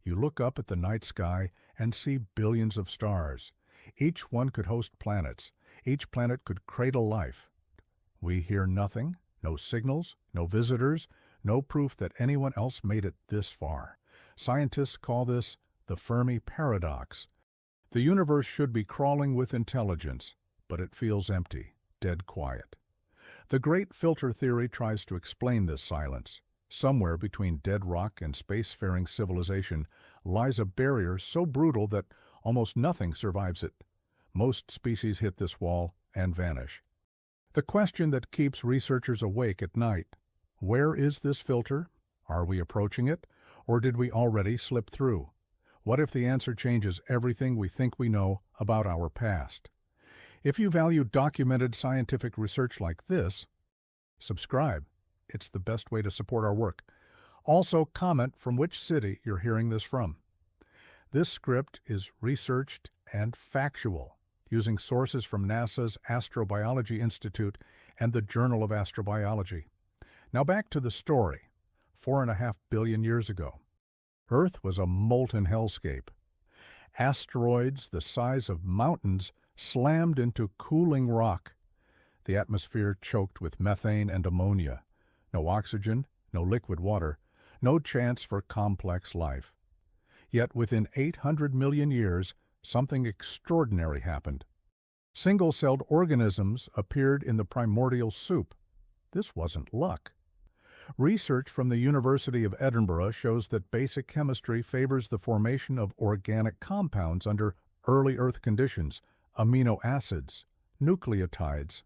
You look up at the night sky and see billions of stars. Each one could host planets. Each planet could cradle life. We hear nothing, no signals, no visitors, no proof that anyone else made it this far. Scientists call this the Fermi Paradox. The universe should be crawling with intelligence, but it feels empty, dead quiet. The Great Filter Theory tries to explain this silence. Somewhere between dead rock and spacefaring civilization lies a barrier so brutal that almost nothing survives it. Most species hit this wall and vanish. The question that keeps researchers awake at night: where is this filter? Are we approaching it? Or did we already slip through? What if the answer changes everything we think we know about our past? If you value documented scientific research like this, subscribe. It's the best way to support our work. Also, comment from which city you're hearing this from. This script is researched and factual, using sources from NASA's Astrobiology Institute and the Journal of Astrobiology. Now back to the story. 4.5 billion years ago, Earth was a molten hellscape. Asteroids the size of mountains slammed into cooling rock. The atmosphere choked with methane and ammonia. No oxygen, no liquid water, no chance for complex life. Yet within 800 million years, something extraordinary happened. Single-celled organisms appeared in the primordial soup. This wasn't luck. Research from the University of Edinburgh shows that basic chemistry favors the formation of organic compounds under early Earth conditions, amino acids, nucleotides.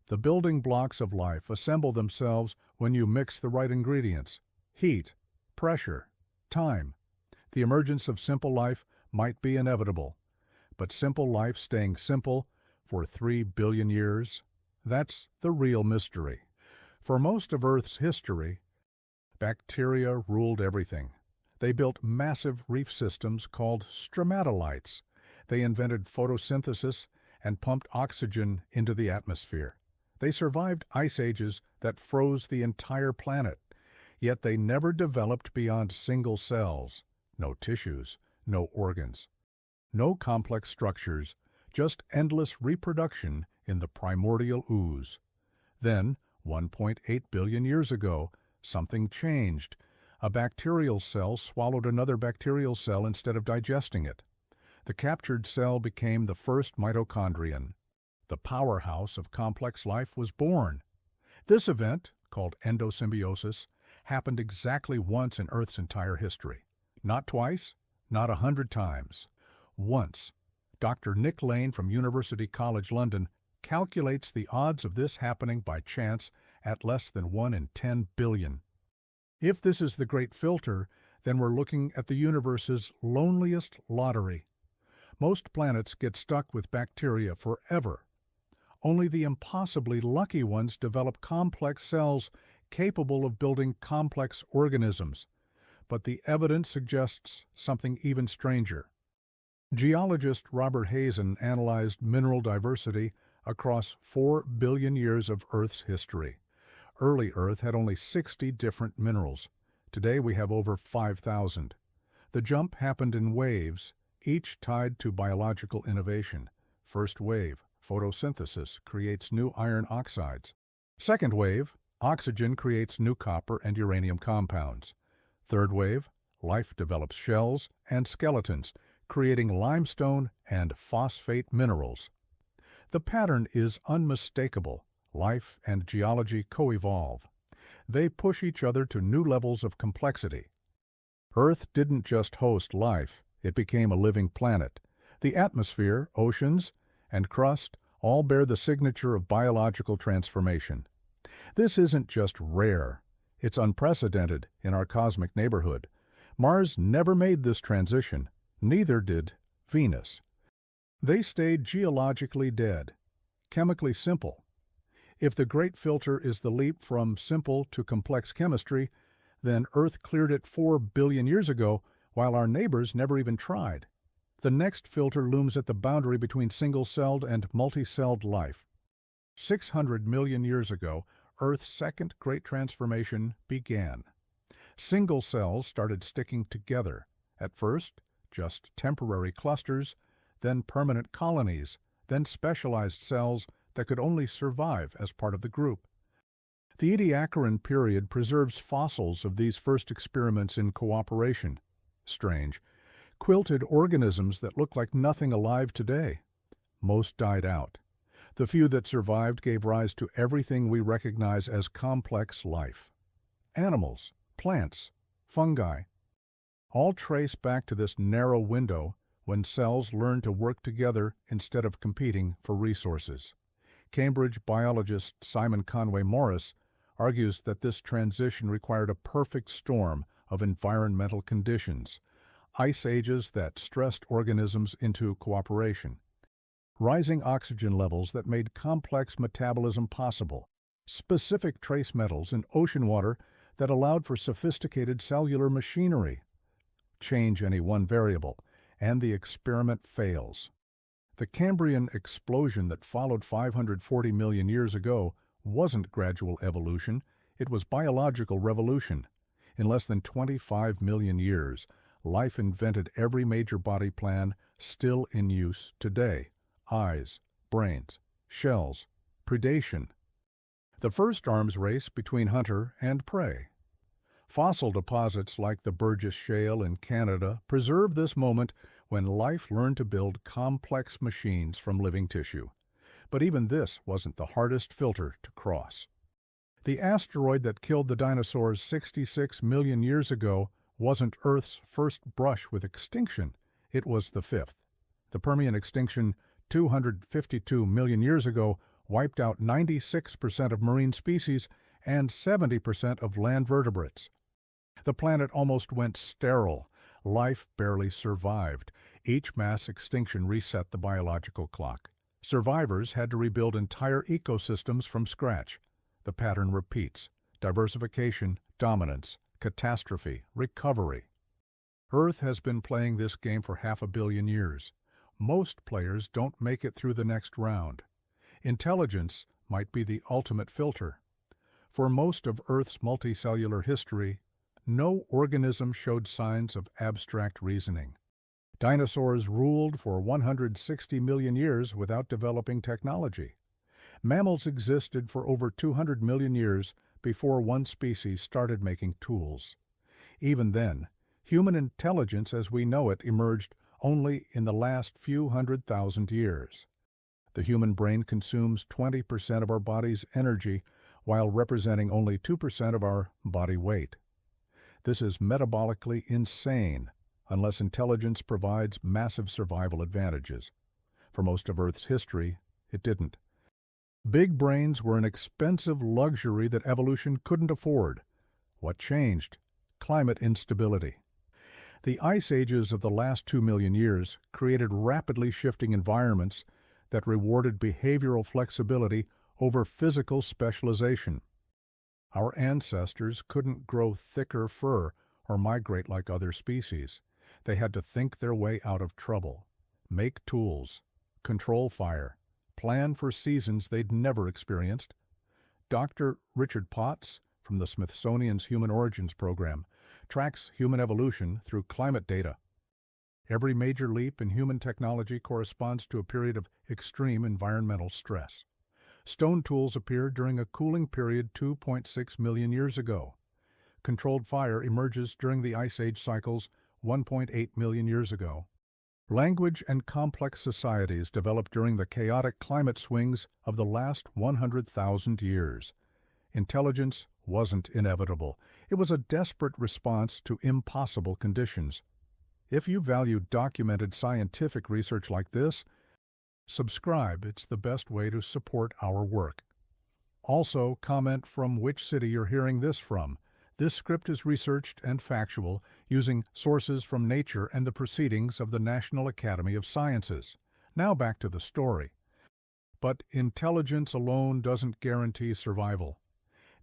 The building blocks of life assemble themselves when you mix the right ingredients: heat, pressure, time. The emergence of simple life might be inevitable, but simple life staying simple for 3 billion years, that's the real mystery. For most of Earth's history, bacteria ruled everything. They built massive reef systems called stromatolites. They invented photosynthesis and pumped oxygen into the atmosphere. They survived ice ages that froze the entire planet, yet they never developed beyond single cells. No tissues, no organs, no complex structures, just endless reproduction in the primordial ooze. Then, 1.8 billion years ago, something changed. A bacterial cell swallowed another bacterial cell instead of digesting it. The captured cell became the first mitochondrion. The powerhouse of complex life was born. This event, called endosymbiosis, happened exactly once in Earth's entire history. Not twice, not 100 times. Once. Dr. Nick Lane from University College London calculates the odds of this happening by chance at less than 1 in 10 billion. If this is the Great Filter, then we're looking at the universe's loneliest lottery. Most planets get stuck with bacteria forever. Only the impossibly lucky ones develop complex cells capable of building complex organisms. But the evidence suggests something even stranger. Geologist Robert Hazen analyzed mineral diversity across 4 billion years of Earth's history. Early Earth had only 60 different minerals. Today we have over 5,000. The jump happened in waves, each tied to biological innovation. First wave, photosynthesis, creates new iron oxides. Second wave, oxygen creates new copper and uranium compounds. Third wave, life develops shells and skeletons, creating limestone and phosphate minerals. The pattern is unmistakable. Life and geology co-evolve. They push each other to new levels of complexity. Earth didn't just host life, it became a living planet. The atmosphere, oceans, and crust all bear the signature of biological transformation. This isn't just rare, it's unprecedented in our cosmic neighborhood. Mars never made this transition, neither did Venus. They stayed geologically dead, chemically simple. If the Great Filter is the leap from simple to complex chemistry, then Earth cleared it 4 billion years ago, while our neighbors never even tried. The next filter looms at the boundary between single-celled and multi-celled life. 600 million years ago, Earth's second great transformation began. Single cells started sticking together, At first, just temporary clusters, then permanent colonies, then specialized cells that could only survive as part of the group. The Ediacaran period preserves fossils of these first experiments in cooperation. Strange. Quilted organisms that look like nothing alive today. Most died out. The few that survived gave rise to everything we recognize as complex life. Animals, plants, fungi, all trace back to this narrow window when cells learned to work together instead of competing for resources. Cambridge biologist Simon Conway Morris argues that this transition required a perfect storm of environmental conditions, ice ages that stressed organisms into cooperation, rising oxygen levels that made complex metabolism possible, specific trace metals in ocean water that allowed for sophisticated cellular machinery. Change any one variable, and the experiment fails. The Cambrian explosion that followed 540 million years ago wasn't gradual evolution, it was biological revolution. In less than 25 million years, life invented every major body plan still in use today: eyes, brains, shells, predation. The first arms race between hunter and prey. Fossil deposits like the Burgess Shale in Canada preserve this moment when life learned to build complex machines from living tissue. But even this wasn't the hardest filter to cross. The asteroid that killed the dinosaurs 66 million years ago wasn't Earth's first brush with extinction, it was the fifth. The Permian extinction 252 million years ago wiped out 96% of marine species and 70% of land vertebrates. The planet almost went sterile. Life barely survived. Each mass extinction reset the biological clock. Survivors had to rebuild entire ecosystems from scratch. The pattern repeats: diversification, dominance, catastrophe, recovery. Earth has been playing this game for 500 million years. Most players don't make it through the next round. Intelligence might be the ultimate filter. For most of Earth's multicellular history, no organism showed signs of abstract reasoning. Dinosaurs ruled for 160 million years without developing technology. Mammals existed for over 200 million years before one species started making tools. Even then, human intelligence as we know it emerged only in the last few 100,000 years. The human brain consumes 20% of our body's energy while representing only 2% of our body weight. This is metabolically insane unless intelligence provides massive survival advantages. For most of Earth's history, it didn't. Big brains were an expensive luxury that evolution couldn't afford. What changed? Climate instability. The ice ages of the last 2 million years created rapidly shifting environments that rewarded behavioral flexibility over physical specialization. Our ancestors couldn't grow thicker fur or migrate like other species. They had to think their way out of trouble, make tools, control fire, plan for seasons they'd never experienced. Dr. Richard Potts, from the Smithsonian's Human Origins Program, tracks human evolution through climate data. Every major leap in human technology corresponds to a period of extreme environmental stress. Stone tools appeared during a cooling period 2.6 million years ago. Controlled fire emerges during the Ice Age cycles 1.8 million years ago. Language and complex societies developed during the chaotic climate swings of the last 100,000 years. Intelligence wasn't inevitable. It was a desperate response to impossible conditions. If you value documented scientific research like this, subscribe. It's the best way to support our work. Also, comment from which city you're hearing this from. This script is researched and factual, using sources from Nature and the proceedings of the National Academy of Sciences. Now back to the story. But intelligence alone doesn't guarantee survival.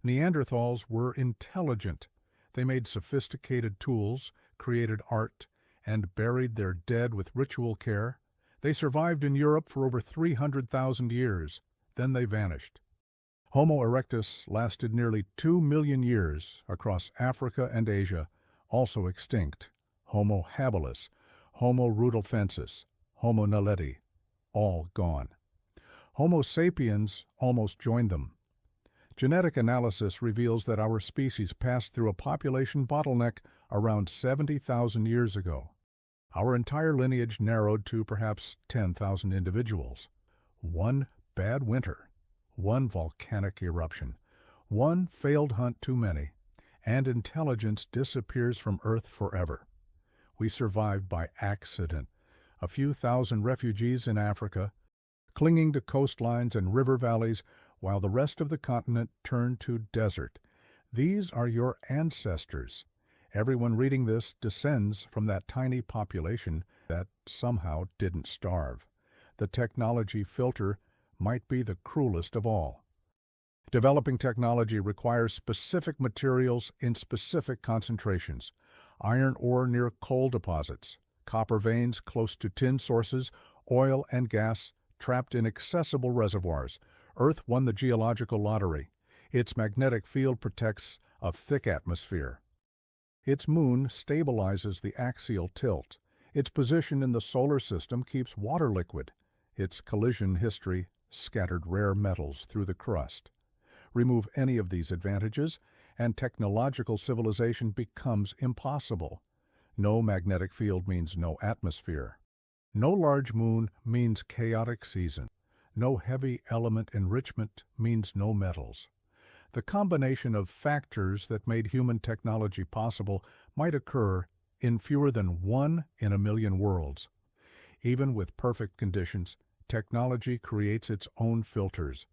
Neanderthals were intelligent. They made sophisticated tools, created art, and buried their dead with ritual care. They survived in Europe for over 300,000 years. Then they vanished. Homo erectus lasted nearly 2 million years across Africa and Asia, also extinct. Homo habilis, Homo rudolfensis, Homo naledi, all gone. Homo sapiens almost joined them. Genetic analysis reveals that our species passed through a population bottleneck around 70,000 years ago. Our entire lineage narrowed to perhaps 10,000 individuals. One bad winter, one volcanic eruption, one failed hunt too many, and intelligence disappears from Earth forever. We survived by accident. A few thousand refugees in Africa, clinging to coastlines and river valleys, while the rest of the continent turned to desert. These are your ancestors. Everyone reading this descends from that tiny population that somehow didn't starve. The technology filter might be the cruelest of all. Developing technology requires specific materials in specific concentrations. Iron ore near coal deposits, copper veins close to tin sources, oil and gas trapped in accessible reservoirs. Earth won the geological lottery. Its magnetic field protects a thick atmosphere. Its moon stabilizes the axial tilt. Its position in the solar system keeps water liquid. Its collision history scattered rare metals through the crust. Remove any of these advantages, and technological civilization becomes impossible. No magnetic field means no atmosphere. No large moon means chaotic season. No heavy element enrichment means no metals. The combination of factors that made human technology possible might occur in fewer than 1 in a million worlds. Even with perfect conditions, technology creates its own filters.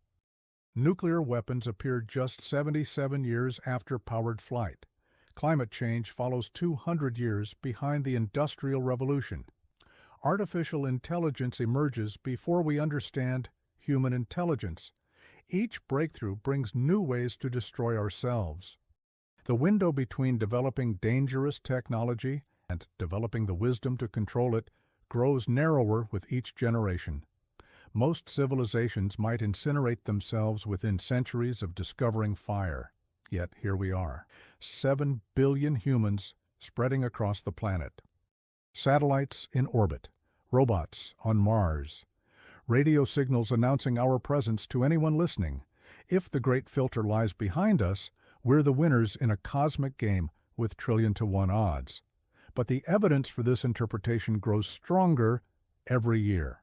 Nuclear weapons appeared just 77 years after powered flight. Climate change follows 200 years behind the Industrial Revolution. Artificial intelligence emerges before we understand human intelligence. Each breakthrough brings new ways to destroy ourselves. The window between developing dangerous technology and developing the wisdom to control it grows narrower with each generation. Most civilizations might incinerate themselves within centuries of discovering fire. Yet here we are, 7 billion humans spreading across the planet. Satellites in orbit, robots on Mars, radio signals announcing our presence to anyone listening. If the great filter lies behind us, we're the winners in a cosmic game with trillion-to-1 odds. But the evidence for this interpretation grows stronger every year.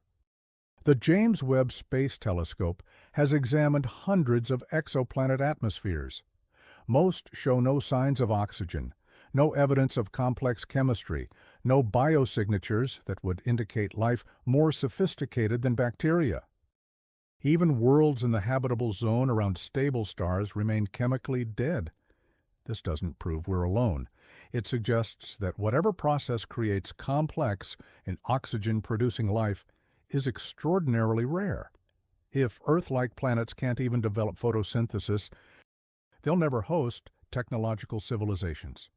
The James Webb Space Telescope has examined hundreds of exoplanet atmospheres. Most show no signs of oxygen, no evidence of complex chemistry, no biosignatures that would indicate life more sophisticated than bacteria. Even worlds in the habitable zone around stable stars remain chemically dead. This doesn't prove we're alone. It suggests that whatever process creates complex and oxygen-producing life is extraordinarily rare. If Earth-like planets can't even develop photosynthesis, they'll never host technological civilizations.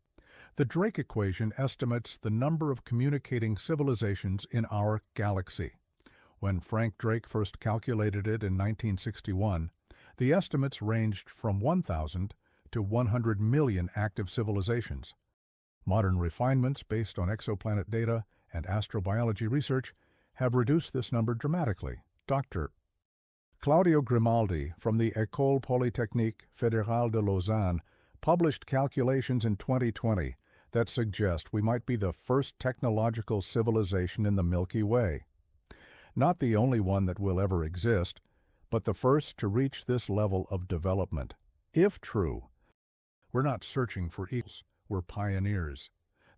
The Drake equation estimates the number of communicating civilizations in our galaxy. When Frank Drake first calculated it in 1961, the estimates ranged from 1,000 to 100 million active civilizations. Modern refinements based on exoplanet data and astrobiology research have reduced this number dramatically. Dr. Claudio Grimaldi from the École Polytechnique Fédérale de Lausanne published calculations in 2020 that suggest we might be the first technological civilization in the Milky Way. Not the only one that will ever exist, but the first to reach this level of development. If true, we're not searching for equals, we're pioneers.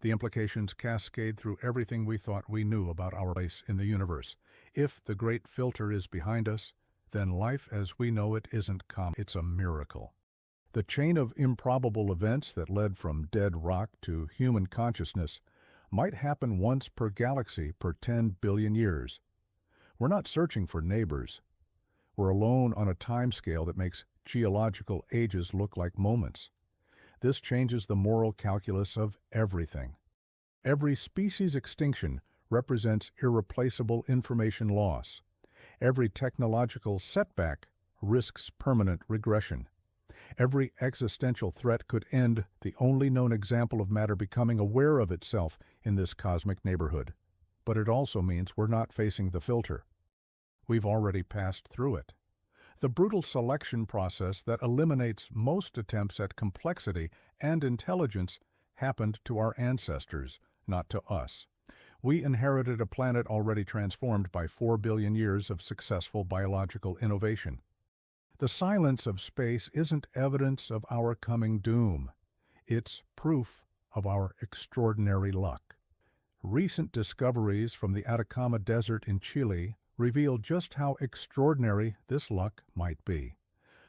The implications cascade through everything we thought we knew about our place in the universe. If the great filter is behind us, then life as we know it isn't common, it's a miracle. The chain of improbable events that led from dead rock to human consciousness might happen once per galaxy per 10 billion years. We're not searching for neighbors. We're alone on a timescale that makes geological ages look like moments. This changes the moral calculus of everything. Every species extinction represents irreplaceable information loss. Every technological setback risks permanent regression. Every existential threat could end the only known example of matter becoming aware of itself in this cosmic neighborhood. But it also means we're not facing the filter. We've already passed through it. The brutal selection process that eliminates most attempts at complexity and intelligence happened to our ancestors, not to us. We inherited a planet already transformed by 4 billion years of successful biological innovation. The silence of space isn't evidence of our coming doom. It's proof of our extraordinary luck. Recent discoveries from the Atacama Desert in Chile reveal just how extraordinary this luck might be.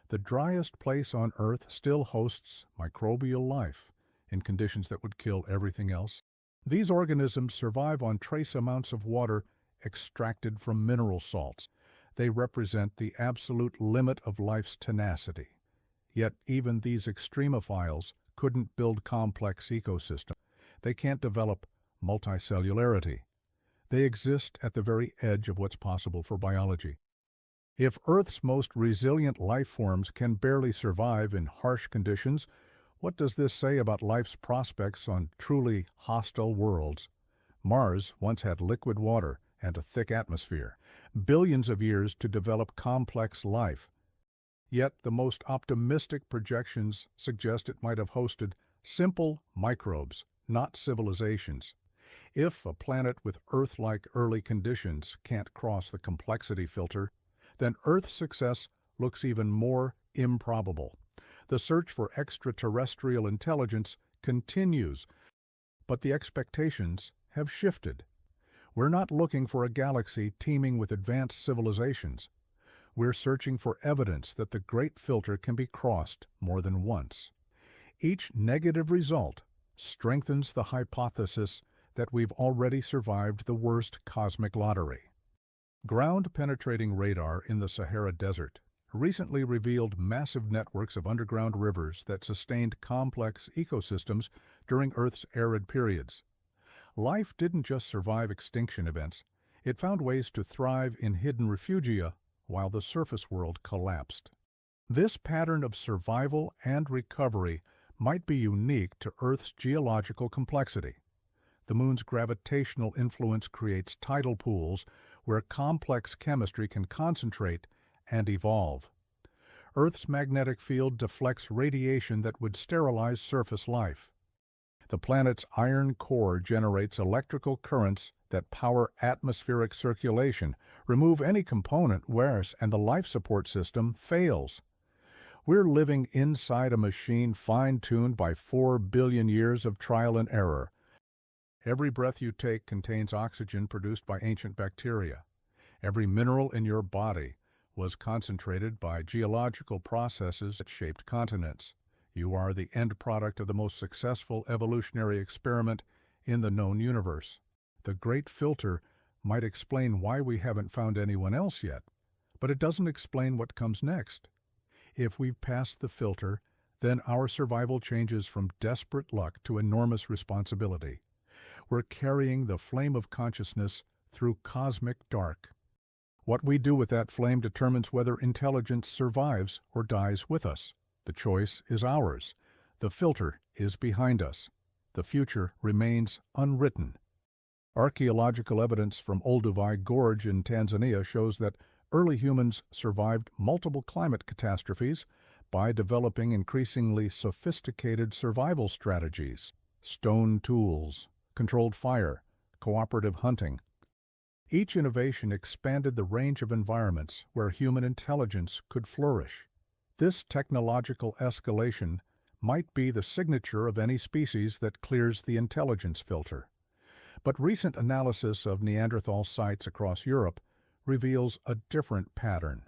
The driest place on Earth still hosts microbial life in conditions that would kill everything else. These organisms survive on trace amounts of water extracted from mineral salts. They represent the absolute limit of life's tenacity. Yet even these extremophiles couldn't build complex ecosystems. They can't develop multicellularity. They exist at the very edge of what's possible for biology. If Earth's most resilient life forms can barely survive in harsh conditions, what does this say about life's prospects on truly hostile worlds? Mars once had liquid water and a thick atmosphere, billions of years to develop complex life. Yet the most optimistic projections suggest it might have hosted simple microbes, not civilizations. If a planet with Earth-like early conditions can't cross the complexity filter, then Earth's success looks even more improbable. The search for extraterrestrial intelligence continues, but the expectations have shifted. We're not looking for a galaxy teeming with advanced civilizations. We're searching for evidence that the great filter can be crossed more than once. Each negative result strengthens the hypothesis that we've already survived the worst cosmic lottery. Ground-penetrating radar in the Sahara Desert recently revealed massive networks of underground rivers that sustained complex ecosystems during Earth's arid periods. Life didn't just survive extinction events, it found ways to thrive in hidden refugia while the surface world collapsed. This pattern of survival and recovery might be unique to Earth's geological complexity. The Moon's gravitational influence creates tidal pools where complex chemistry can concentrate and evolve. Earth's magnetic field deflects radiation that would sterilize surface life. The planet's iron core generates electrical currents that power atmospheric circulation, remove any component worse, and the life support system fails. We're living inside a machine fine-tuned by 4 billion years of trial and error. Every breath you take contains oxygen produced by ancient bacteria. Every mineral in your body was concentrated by geological processes that shaped continents. You are the end product of the most successful evolutionary experiment in the known universe. The Great Filter might explain why we haven't found anyone else yet, but it doesn't explain what comes next. If we've passed the filter, then our survival changes from desperate luck to enormous responsibility. We're carrying the flame of consciousness through cosmic dark. What we do with that flame determines whether intelligence survives or dies with us. The choice is ours. The filter is behind us. The future remains unwritten. Archaeological evidence from Olduvai Gorge in Tanzania shows that early humans survived multiple climate catastrophes by developing increasingly sophisticated survival strategies: stone tools, controlled fire, cooperative hunting. Each innovation expanded the range of environments where human intelligence could flourish. This technological escalation might be the signature of any species that clears the intelligence filter. But recent analysis of Neanderthal sites across Europe reveals a different pattern.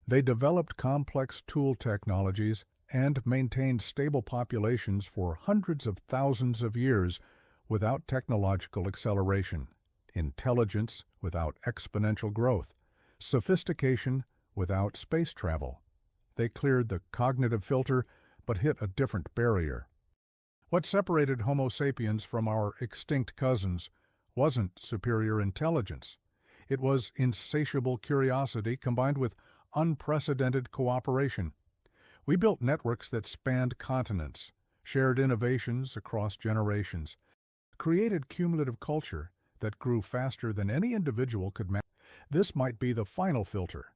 They developed complex tool technologies and maintained stable populations for hundreds of thousands of years without technological acceleration, intelligence without exponential growth, sophistication without space travel. They cleared the cognitive filter but hit a different barrier. What separated Homo sapiens from our extinct cousins wasn't superior intelligence. It was insatiable curiosity combined with unprecedented cooperation. We built networks that spanned continents, shared innovations across generations, created cumulative culture that grew faster than any individual could manage. This might be the final filter,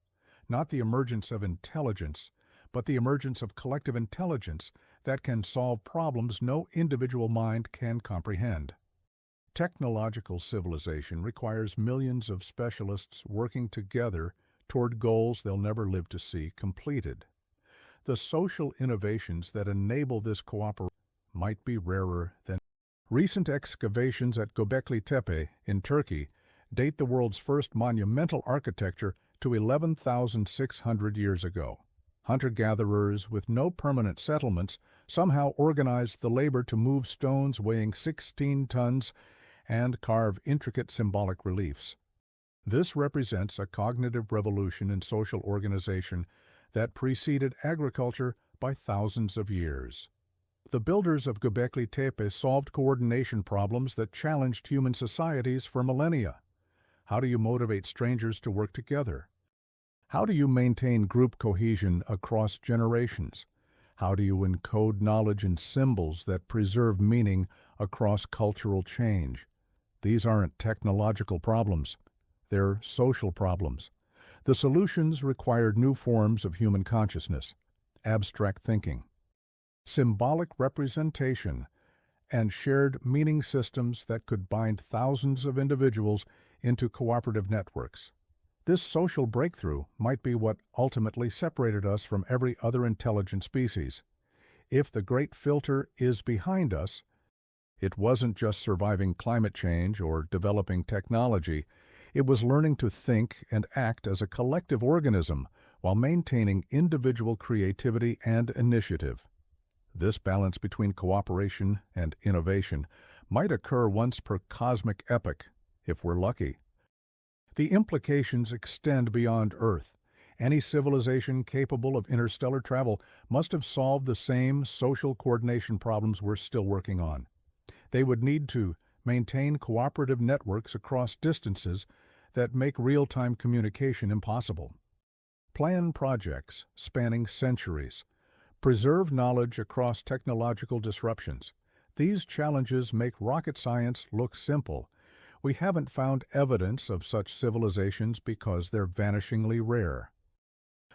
not the emergence of intelligence, but the emergence of collective intelligence that can solve problems no individual mind can comprehend. Technological civilization requires millions of specialists working together toward goals they'll never live to see completed. The social innovations that enable this cooperation might be rarer than. Recent excavations at Göbekli Tepe in Turkey date the world's first monumental architecture to 11,600 years ago. Hunter-gatherers with no permanent settlements somehow organized the labor to move stones weighing 16 tons and carve intricate symbolic reliefs. This represents a cognitive revolution in social organization that preceded agriculture by thousands of years. The builders of Göbekli Tepe solved coordination problems that challenged human societies for millennia. How do you motivate strangers to work together? How do you maintain group cohesion across generations? How do you encode knowledge in symbols that preserve meaning across cultural change? These aren't technological problems. They're social problems. The solutions required new forms of human consciousness, abstract thinking, symbolic representation, and shared meaning systems that could bind thousands of individuals into cooperative networks. This social breakthrough might be what ultimately separated us from every other intelligent species. If the great filter is behind us, it wasn't just surviving climate change or developing technology. It was learning to think and act as a collective organism while maintaining individual creativity and initiative. This balance between cooperation and innovation might occur once per cosmic epoch, if we're lucky. The implications extend beyond Earth. Any civilization capable of interstellar travel must have solved the same social coordination problems we're still working on. They would need to maintain cooperative networks across distances that make real-time communication impossible. Plan projects spanning centuries. Preserve knowledge across technological disruptions. These challenges make rocket science look simple. We haven't found evidence of such civilizations because they're vanishingly rare.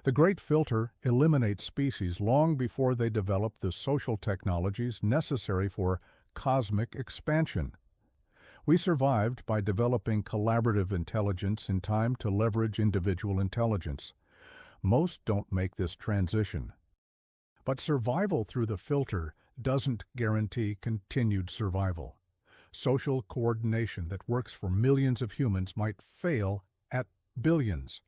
The Great Filter eliminates species long before they develop the social technologies necessary for cosmic expansion. We survived by developing collaborative intelligence in time to leverage individual intelligence. Most don't make this transition. But survival through the filter doesn't guarantee continued survival. Social coordination that works for millions of humans might fail at billions.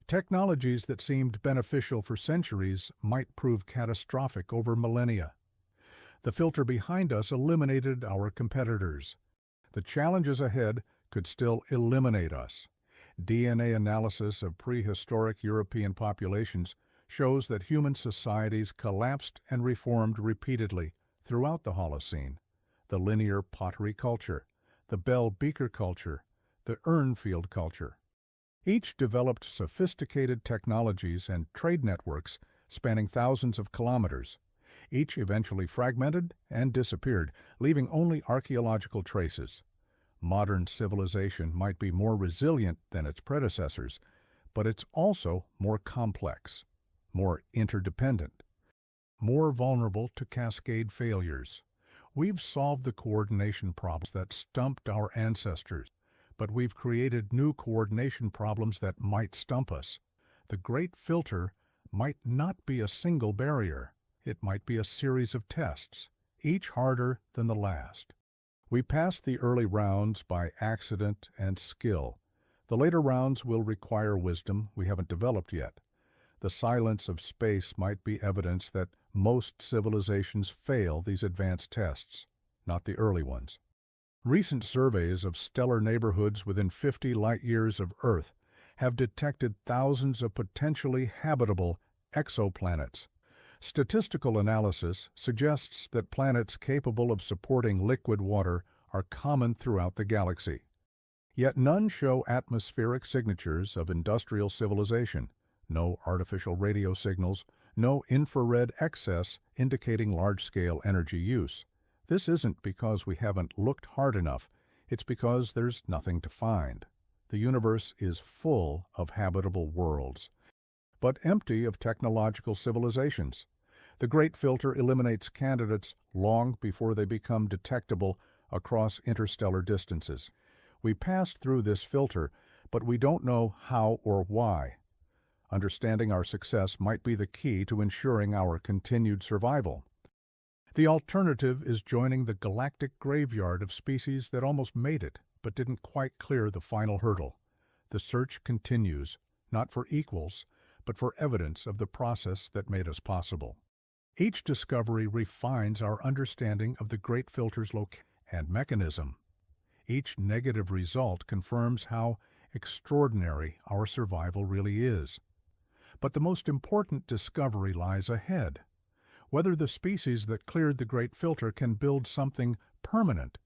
Technologies that seemed beneficial for centuries might prove catastrophic over millennia. The filter behind us eliminated our competitors. The challenges ahead could still eliminate us. DNA analysis of prehistoric European populations shows that human societies collapsed and reformed repeatedly throughout the Holocene. The linear pottery culture, the bell beaker culture, the urnfield culture. Each developed sophisticated technologies and trade networks spanning thousands of kilometers. Each eventually fragmented and disappeared, leaving only archaeological traces. Modern civilization might be more resilient than its predecessors, but it's also more complex, more interdependent, more vulnerable to cascade failures. We've solved the coordination problems that stumped our ancestors, but we've created new coordination problems that might stump us. The Great Filter might not be a single barrier. It might be a series of tests, each harder than the last. We passed the early rounds by accident and skill. The later rounds will require wisdom we haven't developed yet. The silence of space might be evidence that most civilizations fail these advanced tests, not the early ones. Recent surveys of stellar neighborhoods within 50 light-years of Earth have detected thousands of potentially habitable exoplanets. Statistical analysis suggests that planets capable of supporting liquid water are common throughout the galaxy. Yet none show atmospheric signatures of industrial civilization, no artificial radio signals, No infrared excess indicating large-scale energy use. This isn't because we haven't looked hard enough, it's because there's nothing to find. The universe is full of habitable worlds, but empty of technological civilizations. The Great Filter eliminates candidates long before they become detectable across interstellar distances. We passed through this filter, but we don't know how or why. Understanding our success might be the key to ensuring our continued survival. The alternative is joining the galactic graveyard of species that almost made it, but didn't quite clear the final hurdle. The search continues, not for equals, but for evidence of the process that made us possible. Each discovery refines our understanding of the Great Filter's location and mechanism. Each negative result confirms how extraordinary our survival really is. But the most important discovery lies ahead. Whether the species that cleared the Great Filter can build something permanent,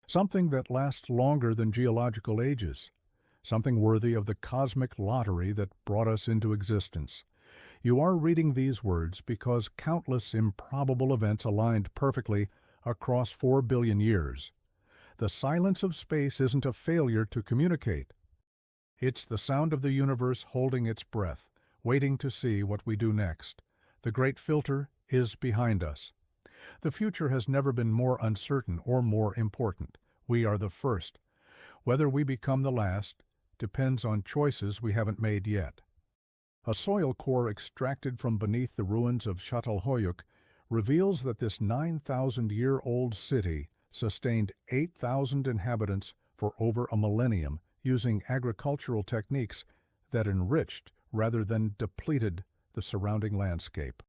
something that lasts longer than geological ages, something worthy of the cosmic lottery that brought us into existence. You are reading these words because countless improbable events aligned perfectly across 4 billion years. The silence of space isn't a failure to communicate. It's the sound of the universe holding its breath, waiting to see what we do next. The Great Filter is behind us. The future has never been more uncertain or more important. We are the first. Whether we become the last depends on choices we haven't made yet. A soil core extracted from beneath the ruins of Çatalhöyük reveals that this 9,000-year-old city sustained 8,000 inhabitants for over a millennium using agricultural techniques that enriched rather than depleted the surrounding landscape.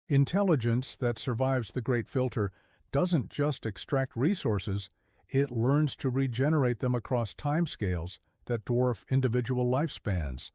Intelligence that survives the Great Filter doesn't just extract resources, it learns to regenerate them across timescales that dwarf individual lifespans.